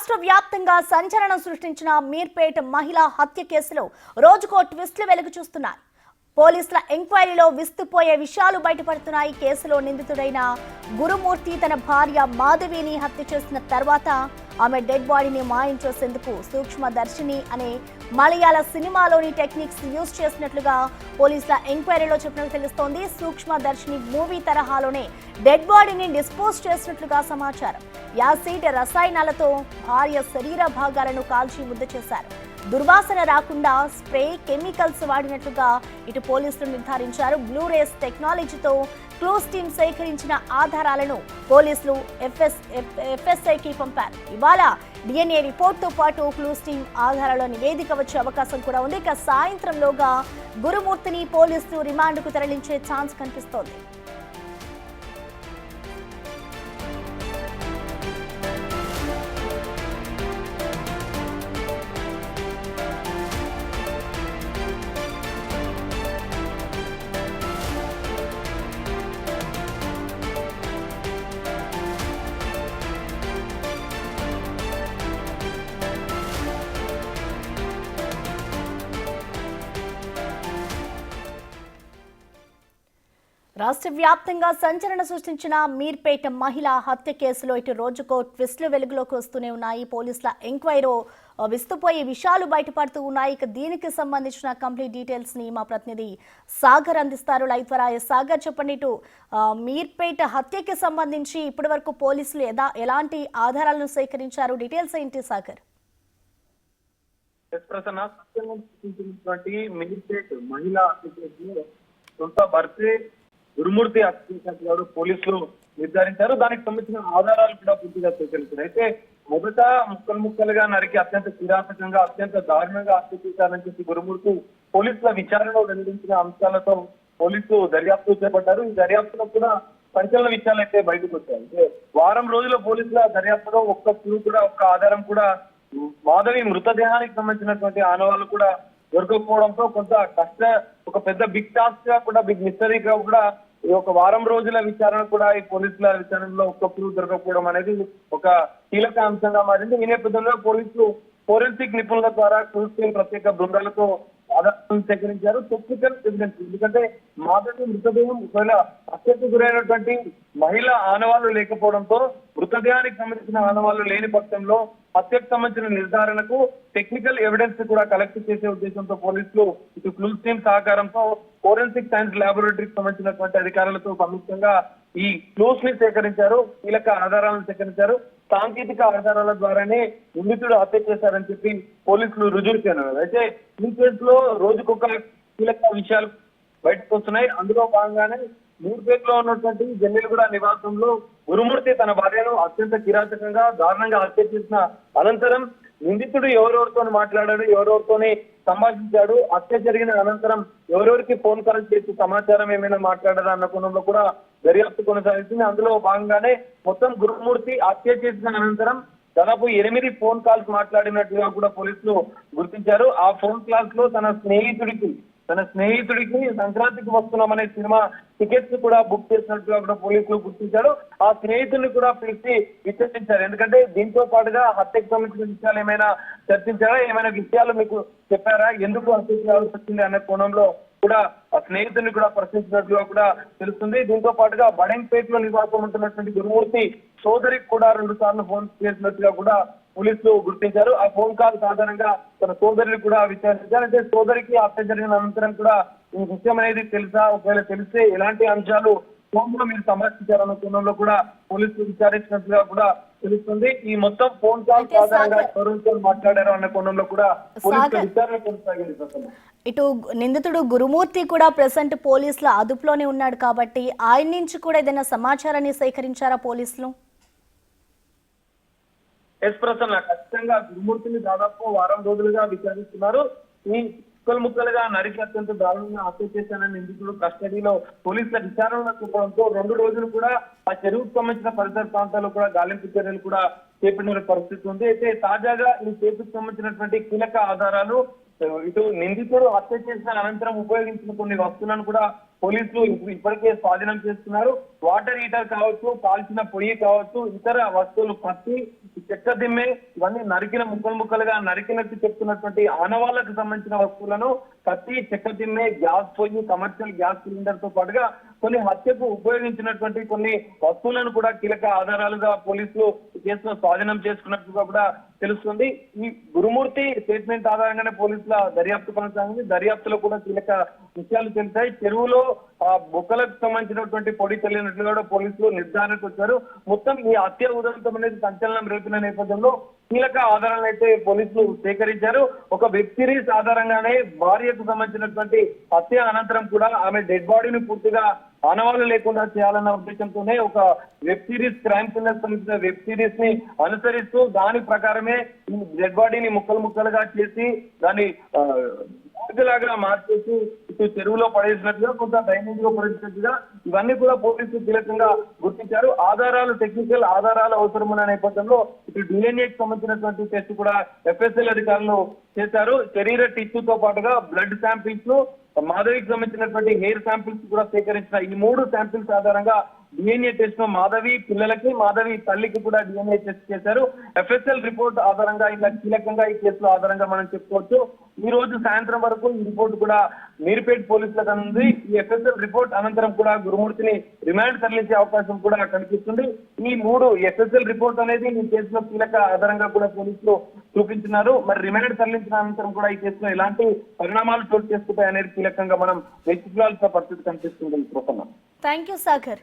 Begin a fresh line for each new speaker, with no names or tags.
రాష్ట్ర వ్యాప్తంగా సంచలనం సృష్టించిన మీర్పేట్ మహిళా హత్య కేసులో రోజుకో ట్విస్టులు వెలుగు చూస్తున్నాయి. పోలీసుల ఎంక్వైరీలో విస్తుపోయే విషయాలు బయటపడుతున్నాయి. కేసులో నిందితుడైన గురుమూర్తి తన భార్య మాధవిని హత్య చేసిన తర్వాత ఆమె డెడ్ బాడీని మాయం చేసేందుకు సూక్ష్మదర్శిని అనే మలయాళ సినిమాలోని టెక్నిక్స్ యూజ్ చేసినట్లుగా పోలీసుల ఎంక్వైరీలో చెప్పినట్టు తెలుస్తోంది. సూక్ష్మదర్శిని మూవీ తరహాలోనే డెడ్ బాడీని డిస్పోజ్ చేసినట్లుగా సమాచారం. యాసిడ్ రసాయనాలతో భార్య శరీర భాగాలను కాల్చి ముద్ద చేశారు. దుర్వాసన రాకుండా స్ప్రే కెమికల్స్ వాడినట్లుగా ఇటు పోలీసులు నిర్ధారించారు. బ్లూ రేస్ టెక్నాలజీతో క్లూస్ టీమ్ సేకరించిన ఆధారాలను పోలీసులు ఎఫ్ఎస్ఐకి పంపారు. ఇవాళ డిఎన్ఏ రిపోర్ట్తో పాటు క్లూస్ టీమ్ ఆధారాల నివేదిక వచ్చే అవకాశం కూడా ఉంది. ఇక సాయంత్రంలోగా గురుమూర్తిని పోలీసులు రిమాండ్కు తరలించే ఛాన్స్ కనిపిస్తోంది. రాష్ట్ర వ్యాప్తంగా సంచలనం సృష్టించిన మీర్పేట మహిళా హత్య కేసులో ఇటు రోజుకో ట్విస్టులు వెలుగులోకి వస్తూనే ఉన్నాయి. పోలీసుల ఎంక్వైరీలో విస్తుపోయే విషయాలు బయటపడుతూ ఉన్నాయి. ఇక దీనికి సంబంధించిన కంప్లీట్ డీటెయిల్స్ ని మా ప్రతినిధి సాగర్ అందిస్తారు. లైవ్ ద్వారా సాగర్, చెప్పండి, ఇటు మీర్పేట హత్యకి సంబంధించి ఇప్పటి వరకు పోలీసులు ఎలాంటి ఆధారాలను సేకరించారు? డీటెయిల్స్ ఏంటి సాగర్?
మీర్పేట మహిళా హత్య కేసులో సొంత భర్తే గురుమూర్తి హత్య పోలీసులు నిర్ధారించారు. దానికి సంబంధించిన ఆధారాలు కూడా పూర్తిగా సేకరించారు. అయితే మొదట ముక్కలుగా నరికి అత్యంత కిరాతకంగా అత్యంత దారుణంగా హత్య చేశారని చెప్పి గురుమూర్తి పోలీసుల విచారణలో వెల్లడించిన అంశాలతో పోలీసులు దర్యాప్తు చేపట్టారు. ఈ దర్యాప్తులో కూడా సంచలన విషయాలు అయితే బయటకు వచ్చాయి. అంటే వారం రోజుల పోలీసుల దర్యాప్తులో ఒక్క క్లూ కూడా ఒక్క ఆధారం కూడా మాధవి మృతదేహానికి సంబంధించినటువంటి ఆనవాళ్ళు కూడా దొరకకపోవడంతో కొంత ఒక పెద్ద బిగ్ టాస్క్ గా కూడా బిగ్ మిస్టరీగా కూడా ఈ ఒక వారం రోజుల విచారణ కూడా ఈ పోలీసుల విచారణలో ఒక్క ప్రూఫ్ దొరకకపోవడం అనేది ఒక కీలక అంశంగా మారింది. ఈ నేపథ్యంలో పోలీసులు ఫోరెన్సిక్ నిపుణుల ద్వారా ప్రత్యేక బృందాలతో ఆధారాలను సేకరించారు. టెక్నికల్ ఎవిడెన్స్, ఎందుకంటే మాధవి మృతదేహం ఒకవేళ హత్యకు గురైనటువంటి మహిళ ఆనవాళ్లు లేకపోవడంతో మృతదేహానికి సంబంధించిన ఆనవాళ్లు లేని పక్షంలో హత్యకు సంబంధించిన నిర్ధారణకు టెక్నికల్ ఎవిడెన్స్ కూడా కలెక్ట్ చేసే ఉద్దేశంతో పోలీసులు ఇటు క్లూస్ టీమ్ సహకారంతో ఫోరెన్సిక్ సైన్స్ ల్యాబొరేటరీకి సంబంధించినటువంటి అధికారులతో సంయుక్తంగా ఈ క్లూస్ ని సేకరించారు. కీలక ఆధారాలను సేకరించారు. సాంకేతిక ఆధారాల ద్వారానే నిందితుడు హత్య చేశారని చెప్పి పోలీసులు రుజువు చేయనున్నారు. అయితే ఈ కేసులో రోజుకొక కీలక విషయాలు బయటకు వస్తున్నాయి. అందులో భాగంగానే మీర్పేటలో ఉన్నటువంటి జన్నెలగూడ నివాసంలో గురుమూర్తి తన భార్యను అత్యంత కిరాతకంగా దారుణంగా హత్య చేసిన అనంతరం నిందితుడు ఎవరెవరితో మాట్లాడాడు, ఎవరెవరితోని సంభాషించాడు, హత్య జరిగిన అనంతరం ఎవరెవరికి ఫోన్ కాల్ చేసి సమాచారం ఏమైనా మాట్లాడారా అన్న కోణంలో కూడా దర్యాప్తు కొనసాగుతుంది. అందులో భాగంగానే మొత్తం గురుమూర్తి హత్య చేసిన అనంతరం దాదాపు 8 ఫోన్ కాల్స్ మాట్లాడినట్టుగా కూడా పోలీసులు గుర్తించారు. ఆ ఫోన్ కాల్స్ లో తన స్నేహితుడికి సంక్రాంతికి వస్తున్నామనే సినిమా టికెట్స్ కూడా బుక్ చేసినట్టుగా కూడా పోలీసులు గుర్తించారు. ఆ స్నేహితుడిని కూడా పిలిచి విచారించారు. ఎందుకంటే దీంతో పాటుగా హత్యకు సంబంధించిన విషయాలు ఏమైనా చర్చించారా, ఏమైనా విషయాలు మీకు చెప్పారా, ఎందుకు హత్య చేయాల్సి వచ్చింది అనే కోణంలో కూడా ఆ స్నేహితుడిని కూడా ప్రశ్నించినట్లుగా కూడా తెలుస్తుంది. దీంతో పాటుగా బడంపేటలో నివాసం ఉంటున్నటువంటి గురుమూర్తి సోదరికి కూడా 2 సార్లు ఫోన్ చేసినట్టుగా కూడా పోలీసులు గుర్తించారు. ఆ ఫోన్ కాల్ ఆధారంగా తన సోదరిని కూడా విచారించారు. అంటే సోదరికి హత్య జరిగిన అనంతరం కూడా ఈ విషయం అనేది తెలుసా, ఒకవేళ తెలిస్తే ఎలాంటి అంశాలు ఫోన్లో మీరు సంరక్షించారన్న కోణంలో కూడా పోలీసులు విచారించినట్లుగా కూడా తెలుస్తుంది. ఈ మొత్తం ఫోన్ కాల్ ఆధారంగా ఎవరితో మాట్లాడారు అన్న కోణంలో కూడా పోలీసులు విచారణ కొనసాగింది.
ఇటు నిందితుడు గురుమూర్తి కూడా ప్రెసెంట్ పోలీసుల అదుపులోనే ఉన్నాడు కాబట్టి ఆయన నుంచి కూడా ఏదైనా సమాచారాన్ని సేకరించారా పోలీసులు?
ప్రసన్న, ఖచ్చితంగా గురుమూర్తిని దాదాపు వారం రోజులుగా విచారిస్తున్నారు. ఈ ముక్కలుగా నరికి అత్యంత దారుణంగా హత్య చేశానని నిందితుడు కస్టడీలో పోలీసుల విచారణలో చూపడంతో 2 రోజులు కూడా ఆ చెరువుకు సంబంధించిన పరిసర ప్రాంతాల్లో కూడా గాలింపు చర్యలు కూడా చేపట్టిన పరిస్థితి ఉంది. అయితే తాజాగా ఈ కేసుకు సంబంధించినటువంటి కీలక ఆధారాలు ఇటు నిందితుడు హత్య చేసిన అనంతరం ఉపయోగించిన కొన్ని వస్తువులను కూడా పోలీసులు ఇప్పటికే స్వాధీనం చేస్తున్నారు. వాటర్ హీటర్ కావచ్చు, కాల్చిన పొయ్యి కావచ్చు, ఇతర వస్తువులు కత్తి, చెక్క దిమ్మె, ఇవన్నీ నరికిన ముక్కలుగా నరికినట్టు చెప్తున్నటువంటి ఆనవాళ్లకు సంబంధించిన వస్తువులను కత్తి, చెక్క దిమ్మె, గ్యాస్ పొయ్యి, కమర్షియల్ గ్యాస్ సిలిండర్ తో పాటుగా కొన్ని హత్యకు ఉపయోగించినటువంటి కొన్ని వస్తువులను కూడా కీలక ఆధారాలుగా పోలీసులు కేసులో స్వాధీనం చేసుకున్నట్టుగా కూడా తెలుస్తుంది. ఈ గురుమూర్తి స్టేట్మెంట్ ఆధారంగానే పోలీసుల దర్యాప్తు కొనసాగింది. దర్యాప్తులో కూడా కీలక విషయాలు తెలిసాయి. చెరువులో బొక్కలకు సంబంధించినటువంటి పొడి తెలియనట్లుగా కూడా పోలీసులు నిర్ధారణకు వచ్చారు. మొత్తం ఈ హత్య ఉదంతం అనేది సంచలనం రేపిన నేపథ్యంలో కీలక ఆధారాలను అయితే పోలీసులు సేకరించారు. ఒక వెబ్ సిరీస్ ఆధారంగానే భార్యకు సంబంధించినటువంటి హత్య అనంతరం కూడా ఆమె డెడ్ బాడీని పూర్తిగా ఆనవాళ్లు లేకుండా చేయాలన్న ఉద్దేశంతోనే ఒక వెబ్ సిరీస్, క్రైమ్ థ్రిల్లర్ సంబంధించిన వెబ్ సిరీస్ ని అనుసరిస్తూ దాని ప్రకారమే ఈ డెడ్ బాడీని ముక్కలుగా చేసి దాన్ని లాగా మార్చేసి ఇటు చెరువులో పడేసినట్టుగా, కొంత డ్రైనేజ్ లో పడేసినట్టుగా ఇవన్నీ కూడా పోలీసులు కీలకంగా గుర్తించారు. ఆధారాలు, టెక్నికల్ ఆధారాలు అవసరమైన నేపథ్యంలో ఇటు డిఎన్ఏకి సంబంధించినటువంటి టెస్ట్ కూడా ఎఫ్ఎస్ఎల్ అధికారులు చేశారు. శరీర టిష్యూతో పాటుగా బ్లడ్ శాంపిల్స్, మాధవికి సంబంధించినటువంటి హెయిర్ శాంపిల్స్ కూడా సేకరించిన ఈ 3 శాంపిల్స్ ఆధారంగా డిఎన్ఏ టెస్ట్ ను మాధవి పిల్లలకి, మాధవి తల్లికి కూడా డిఎన్ఏ టెస్ట్ చేశారు. ఎఫ్ఎస్ఎల్ రిపోర్ట్ ఆధారంగా ఇలా కీలకంగా ఈ కేసులో ఆధారంగా మనం చెప్పుకోవచ్చు. ఈ రోజు సాయంత్రం వరకు ఈ రిపోర్ట్ కూడా మీర్పేట్ పోలీసులకు అంది. ఈ ఎఫ్ఎస్ఎల్ రిపోర్ట్ అనంతరం కూడా గురుమూర్తిని రిమాండ్ తరలించే అవకాశం కూడా కనిపిస్తుంది. ఈ 3 ఎఫ్ఎస్ఎల్ రిపోర్ట్ అనేది ఈ కేసులో కీలక ఆధారంగా కూడా పోలీసులు చూపించినారు. మరి రిమాండ్ తరలించిన అనంతరం కూడా ఈ కేసులో ఎలాంటి పరిణామాలు చోటు చేసుకుంటాయి అనేది కీలకంగా మనం వేచి చూడాల్సిన పరిస్థితి కనిపిస్తుంది.
Thank you Sagar.